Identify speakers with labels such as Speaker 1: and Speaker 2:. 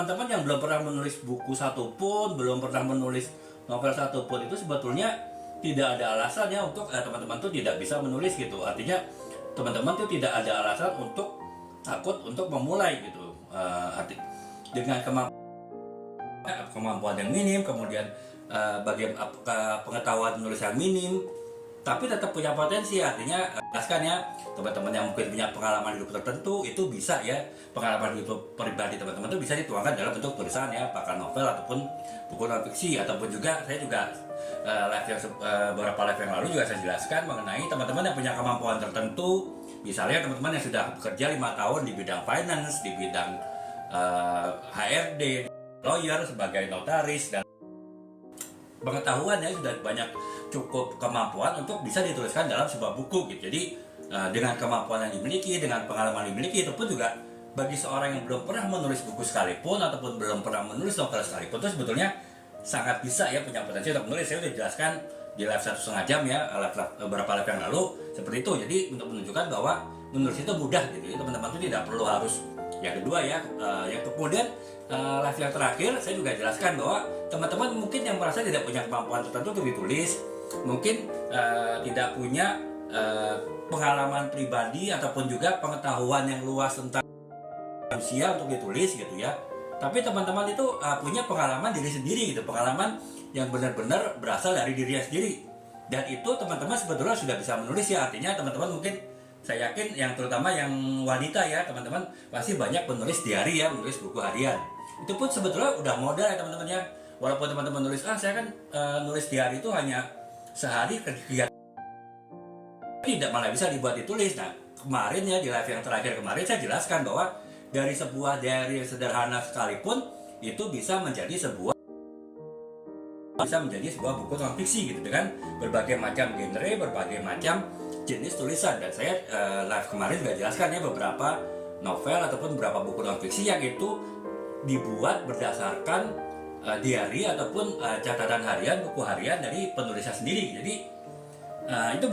Speaker 1: teman-teman yang belum pernah menulis buku satupun, belum pernah menulis novel satupun, itu sebetulnya tidak ada alasannya untuk teman-teman tuh tidak bisa menulis gitu. Artinya teman-teman tuh tidak ada alasan untuk takut untuk memulai gitu. Dengan kemampuan yang minim, kemudian bagian pengetahuan menulis yang minim, tapi tetap punya potensi. Artinya jelaskan ya, teman-teman yang mungkin punya pengalaman hidup tertentu itu bisa ya, pengalaman hidup pribadi teman-teman itu bisa dituangkan dalam bentuk tulisan ya, apakah novel ataupun buku non fiksi. Ataupun juga saya juga live yang beberapa live yang lalu juga saya jelaskan mengenai teman-teman yang punya kemampuan tertentu. Misalnya teman-teman yang sudah bekerja 5 tahun di bidang finance, di bidang HRD, lawyer, sebagai notaris, dan pengetahuannya sudah banyak, cukup kemampuan untuk bisa dituliskan dalam sebuah buku gitu. Jadi dengan kemampuan yang dimiliki, dengan pengalaman yang dimiliki, itu pun juga bagi seorang yang belum pernah menulis buku sekalipun ataupun belum pernah menulis novel sekalipun, itu sebetulnya sangat bisa ya, punya potensi untuk menulis. Saya sudah jelaskan di live 1,5 jam ya, beberapa live yang lalu seperti itu. Jadi untuk menunjukkan bahwa menulis itu mudah gitu ya, teman-teman itu tidak perlu harus. Yang kedua ya, yang kemudian live yang terakhir saya juga jelaskan bahwa teman-teman mungkin yang merasa tidak punya kemampuan tertentu untuk ditulis, mungkin tidak punya pengalaman pribadi ataupun juga pengetahuan yang luas tentang manusia untuk ditulis gitu ya. Tapi teman-teman itu punya pengalaman diri sendiri gitu, pengalaman yang benar-benar berasal dari dirinya sendiri. Dan itu teman-teman sebetulnya sudah bisa menulis ya. Artinya teman-teman mungkin, saya yakin yang terutama yang wanita ya, teman-teman pasti banyak menulis diary ya, menulis buku harian. Itu pun sebetulnya udah modal ya teman-teman ya. Walaupun teman-teman nulis, saya kan nulis diary itu hanya sehari kegiatan, tidak malah bisa dibuat ditulis. Nah kemarin ya, di live yang terakhir kemarin saya jelaskan bahwa dari sebuah diary yang sederhana sekalipun itu bisa menjadi sebuah buku non fiksi gitu, dengan berbagai macam genre, berbagai macam jenis tulisan. Dan saya live kemarin juga jelaskan ya beberapa novel ataupun beberapa buku non fiksi yang itu dibuat berdasarkan diary ataupun catatan harian, buku harian dari penulisnya sendiri. Jadi itu